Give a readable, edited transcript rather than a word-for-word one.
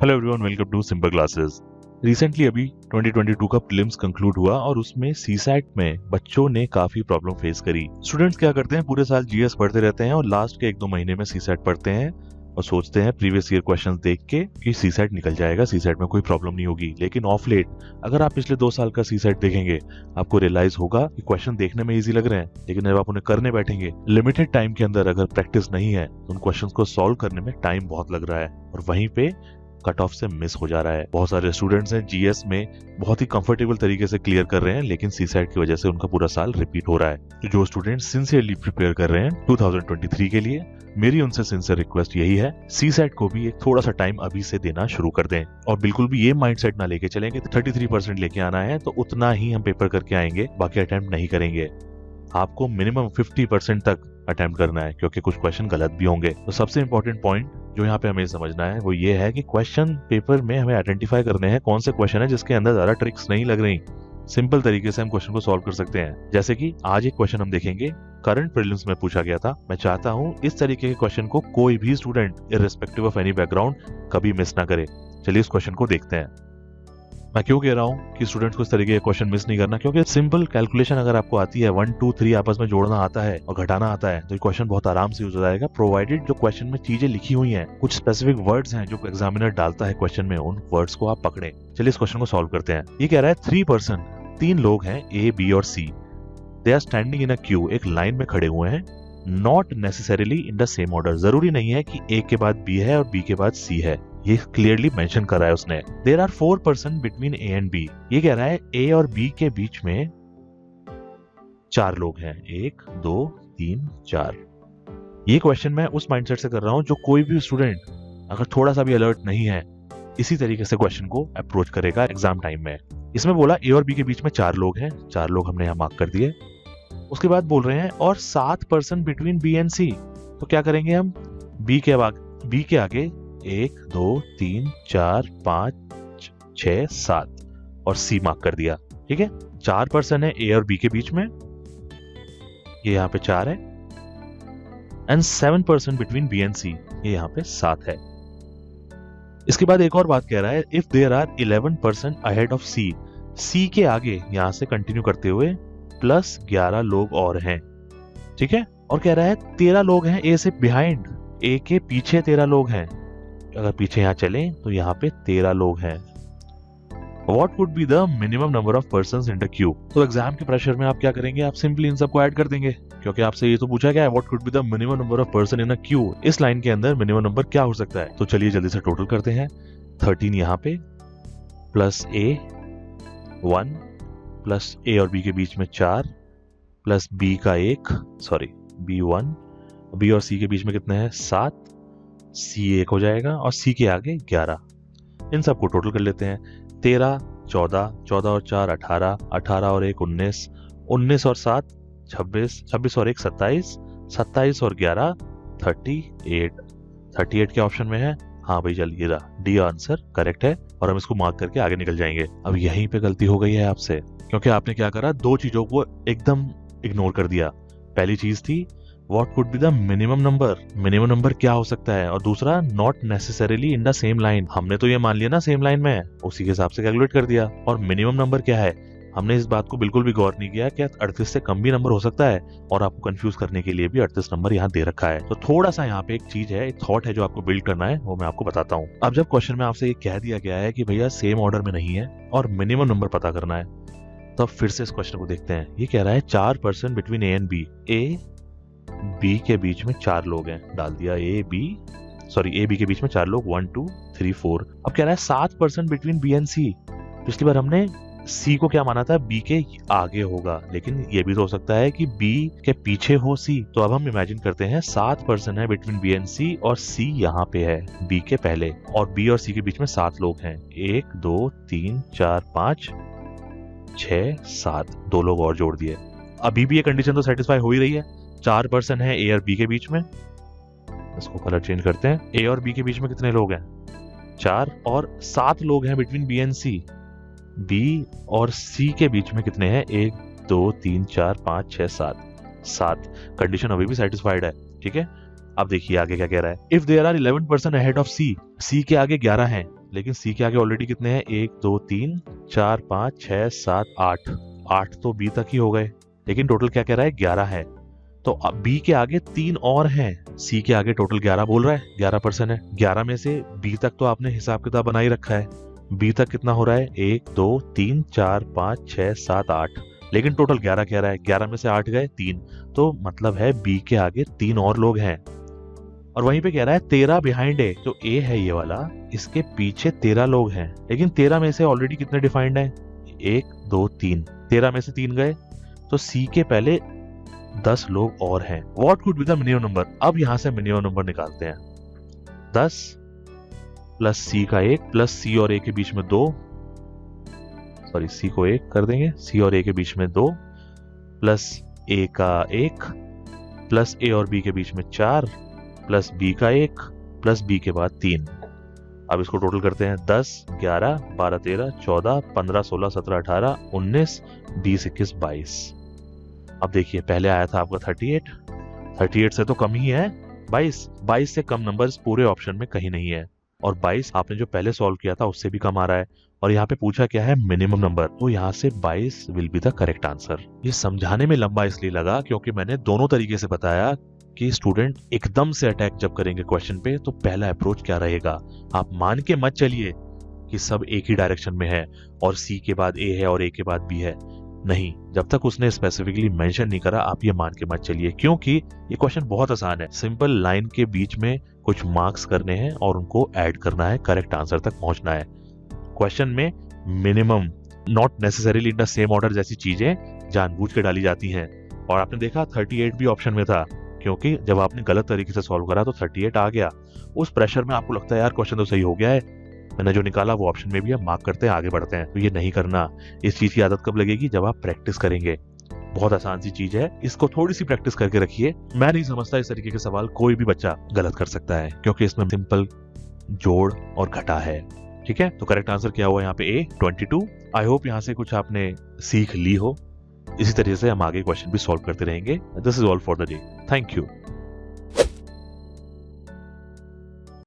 Hello everyone, welcome to simple classes. Recently अभी 2022 का prelims conclude हुआ और उसमें सीसैट में बच्चों ने काफी प्रॉब्लम फेस करी। स्टूडेंट्स क्या करते हैं, पूरे साल जीएस पढ़ते रहते हैं और लास्ट के 1-2 महीने में सीसैट पढ़ते हैं और सोचते हैं प्रीवियस ईयर क्वेश्चंस देख के कि सीसैट निकल जाएगा, सीसैट में कोई प्रॉब्लम नहीं होगी। लेकिन ऑफ लेट अगर आप पिछले 2 साल का सीसैट देखेंगे, आपको रियलाइज होगा कि क्वेश्चन देखने में इजी लग रहे हैं, लेकिन जब आप उन्हें करने बैठेंगे लिमिटेड टाइम के अंदर अगर प्रैक्टिस नहीं है तो उन क्वेश्चंस को सॉल्व करने में टाइम बहुत लग रहा है और वहीं पे कट ऑफ से मिस हो जा रहा है। बहुत सारे स्टूडेंट्स हैं जीएस में बहुत ही कंफर्टेबल तरीके से क्लियर कर रहे हैं, लेकिन सीसैट की वजह से उनका पूरा साल रिपीट हो रहा है। तो जो स्टूडेंट्स सिंसियरली प्रिपेयर कर रहे हैं 2023 के लिए, मेरी उनसे सिंसियर रिक्वेस्ट यही है, सीसैट को भी एक थोड़ा सा टाइम अभी से देना शुरू कर दें और बिल्कुल भी ये माइंडसेट ना लेके चलेंगे 33% लेके आना है तो उतना ही हम पेपर करके आएंगे, बाकी अटेम्प्ट नहीं करेंगे। आपको मिनिमम 50% तक अटेम्प्ट करना है क्योंकि कुछ क्वेश्चन गलत भी होंगे। तो सबसे इंपॉर्टेंट पॉइंट जो यहाँ पे हमें समझना है वो ये है कि क्वेश्चन पेपर में हमें आइडेंटिफाई करने हैं कौन से क्वेश्चन है जिसके अंदर ज्यादा ट्रिक्स नहीं लग रही। सिंपल तरीके से हम क्वेश्चन को सॉल्व कर सकते हैं। जैसे कि आज एक क्वेश्चन हम देखेंगे, करंट प्रीलिम्स में पूछा गया था। मैं चाहता हूँ इस तरीके के क्वेश्चन को कोई भी student irrespective of any background कभी मिस ना करे। चलिए इस क्वेश्चन को देखते हैं। मैं क्यों कह रहा हूँ कि स्टूडेंट्स को इस तरीके के क्वेश्चन मिस नहीं करना, क्योंकि सिंपल कैलकुलेशन अगर आपको आती है, 1 2 3 आपस में जोड़ना आता है और घटाना आता है, तो ये क्वेश्चन बहुत आराम से यूज हो जाएगा, प्रोवाइडेड जो क्वेश्चन में चीजें लिखी हुई हैं, कुछ स्पेसिफिक वर्ड्स हैं जो एग्जामिनर डालता है क्वेश्चन में, उन वर्ड्स को आप पकड़े। चलिए इस क्वेश्चन को सॉल्व करते हैं। ये कह रहा है 3 पर्सन, 3 लोग हैं ए, बी और C, they are standing in a queue, एक लाइन में खड़े हुए हैं, not necessarily in the same order, जरूरी नहीं है कि ए के बाद बी है और बी के बाद सी है, ये क्लियरली मेंशन कर रहा है उसने। There are 4 person between A and B, ये कह रहा है ए और बी के बीच में 4 लोग हैं, 1 2 3 4। ये क्वेश्चन मैं उस माइंडसेट से कर रहा हूं जो कोई भी स्टूडेंट अगर थोड़ा सा भी अलर्ट नहीं है इसी तरीके से क्वेश्चन को अप्रोच करेगा एग्जाम टाइम में। इसमें बोला ए और बी के बीच में 4 लोग हैं, 4 लोग हमने यहाँ मार्क कर दिए। उसके बाद बोल रहे हैं और 7 पर्सन बिटवीन बी एंड सी, तो क्या करेंगे हम, बी के आगे 1 2 3 4 5 6 7 और सी मार्क कर दिया। ठीक है, 4 पर्सन है ए और बी के बीच में, ये यहाँ पे 4 है, and 7 person between B and C, ये यहाँ पे 7 है। इसके बाद एक और बात कह रहा है, if there are 11 person ahead of C, C के आगे यहां से कंटिन्यू करते हुए प्लस 11 लोग और हैं। ठीक है, और कह रहा है 13 लोग हैं ए से बिहाइंड, ए के पीछे 13 लोग हैं, अगर पीछे यहाँ चलें तो यहाँ पे 13 लोग हैं। What would be the minimum number of persons in the queue? तो एग्जाम के प्रेशर में आप क्या करेंगे, आप सिंपली इन सबको ऐड कर देंगे, क्योंकि आपसे ये तो पूछा गया है What could be the minimum number of person in a queue? इस लाइन के अंदर मिनिमम नंबर क्या हो सकता है। तो चलिए जल्दी से टोटल करते हैं। 13 यहाँ पे प्लस ए 1 प्लस ए और बी के बीच में 4 प्लस बी का 1, सॉरी बी 1, बी और सी के बीच में कितने हैं 7, सी 1 हो जाएगा और सी के आगे 11। इन सबको टोटल कर लेते हैं। 13 14, 14 और 4 18, 18 और 1 19, 19 और 7 26, 26 और 1 27, 27 और 11 38। 38 के ऑप्शन में है, हाँ भाई चलिए डी आंसर करेक्ट है और हम इसको मार्क करके आगे निकल जाएंगे। अब यहीं पे गलती हो गई है आपसे, क्योंकि आपने क्या करा, 2 चीजों को एकदम इग्नोर कर दिया। पहली चीज थी What could be the minimum number? Minimum number क्या हो सकता है, और दूसरा not necessarily in the same line. हमने तो ये मान लिया ना सेम लाइन में है, उसी के हिसाब से कैलकुलेट कर दिया। और मिनिमम नंबर क्या है, हमने इस बात को बिल्कुल भी गौर नहीं किया कि 38 से कम भी नंबर हो सकता है, और आपको कंफ्यूज करने के लिए भी 38 नंबर यहाँ दे रखा है। तो थोड़ा सा यहाँ पे एक चीज है, एक थॉट है जो आपको बिल्ड करना है, वो मैं आपको बताता हूँ। अब जब क्वेश्चन में आपसे ये कह दिया गया है कि भैया सेम ऑर्डर में नहीं है और मिनिमम नंबर पता करना है, तो फिर से इस क्वेश्चन को देखते हैं। ये कह रहा है 4 person between A and B, A B के बीच में 4 लोग हैं, डाल दिया ए बी के बीच में 4 लोग 1 2 3 4। अब कह रहा है 7 पर्सन बिटवीन बी एंड सी, पिछली बार हमने सी को क्या माना था, बी के आगे होगा, लेकिन ये भी तो हो सकता है कि बी के पीछे हो सी। तो अब हम इमेजिन करते हैं 7 पर्सन है बिटवीन बी एंड सी और सी यहाँ पे है बी के पहले, और बी और सी के बीच में 7 लोग हैं, 1 2 3 4 5 6 7, 2 लोग और जोड़ दिए। अभी भी ये कंडीशन तो सेटिस्फाई हो ही रही है, 4 पर्सन है ए और बी के बीच में। इसको कलर चेंज करते हैं, ए और बी के बीच में कितने लोग हैं 4, और 7 लोग हैं between B and C, B और सी के बीच में कितने हैं 1 2 3 4 5 6 7। कंडीशन अभी भी सेटिस्फाइड है। ठीक है, अब देखिए आगे क्या कह रहा है, if there are 11 person ahead of C, C के आगे 11 हैं, लेकिन सी के आगे ऑलरेडी कितने हैं, 1 2 3 4 5 6 7 8, 8 तो बी तक ही हो गए, लेकिन टोटल क्या कह रहा है, 11 है। तो अब बी के आगे 3 और हैं, सी के आगे टोटल 11 बोल रहा है, 11% है। 11 में से बी तक तो आपने हिसाब किताब बना ही रखा है, बी तक कितना हो रहा है, 1 2 3 4 5 6 7 8, लेकिन टोटल 11 कह रहा है। 11 में से 8 गए 3, तो मतलब है बी के आगे 3 और लोग हैं। और वहीं पे कह रहा है 13 बिहाइंड है, जो ए है ये वाला, इसके पीछे 13 लोग हैं, लेकिन 13 में से ऑलरेडी कितने डिफाइंड है, 1 2 3, 13 में से 3 गए, तो सी के पहले 10 लोग और हैं। What could be the minimum number. अब यहां से मिनिमम नंबर निकालते हैं, 10 प्लस सी का 1 प्लस सी और ए के बीच में 2, सॉरी सी को 1 कर देंगे, सी और ए के बीच में 2 प्लस ए का 1 प्लस ए और बी के बीच में 4 प्लस बी का 1 प्लस बी के बाद 3। अब इसको टोटल करते हैं, 10 11 12 13 14 15 16 17 18 19 20 21 22। अब देखिए पहले आया था आपका 38 से तो कम ही है, 22 से कम नंबर्स पूरे ऑप्शन में कहीं नहीं है, और 22 आपने जो पहले सॉल्व किया था उससे भी कम आ रहा है। और यहाँ पे पूछा क्या है, मिनिमम नंबर, तो यहाँ से 22 will be the correct answer. ये समझाने में लंबा इसलिए लगा क्योंकि मैंने दोनों तरीके से बताया कि स्टूडेंट एकदम से अटैक जब करेंगे क्वेश्चन पे तो पहला अप्रोच क्या रहेगा। आप मान के मत चलिए कि सब एक ही डायरेक्शन में है और सी के बाद ए है और ए के बाद बी है, नहीं, जब तक उसने स्पेसिफिकली मेंशन नहीं करा आप ये मान के मत चलिए, क्योंकि ये क्वेश्चन बहुत आसान है। सिंपल लाइन के बीच में कुछ मार्क्स करने हैं और उनको ऐड करना है, करेक्ट आंसर तक पहुंचना है। क्वेश्चन में minimum, not necessarily in the same order जैसी चीजें जानबूझ के डाली जाती हैं। और आपने देखा 38 भी ऑप्शन में था, क्योंकि जब आपने गलत तरीके से सॉल्व करा तो 38 आ गया। उस प्रेशर में आपको लगता है यार क्वेश्चन तो सही हो गया है, मैंने जो निकाला वो ऑप्शन में भी है, मार्क करते हैं आगे बढ़ते हैं। तो ये नहीं करना। इस चीज की आदत कब लगेगी, जब आप प्रैक्टिस करेंगे। बहुत आसान सी चीज है, इसको थोड़ी सी प्रैक्टिस करके रखिए। मैं नहीं समझता इस तरीके के सवाल कोई भी बच्चा गलत कर सकता है, क्योंकि इसमें सिंपल जोड़ और घटा है। ठीक है, तो करेक्ट आंसर क्या हुआ यहाँ पे, ए 22। आई होप यहाँ से कुछ आपने सीख ली हो। इसी तरीके से हम आगे क्वेश्चन भी सॉल्व करते रहेंगे। This is all for the day, thank you.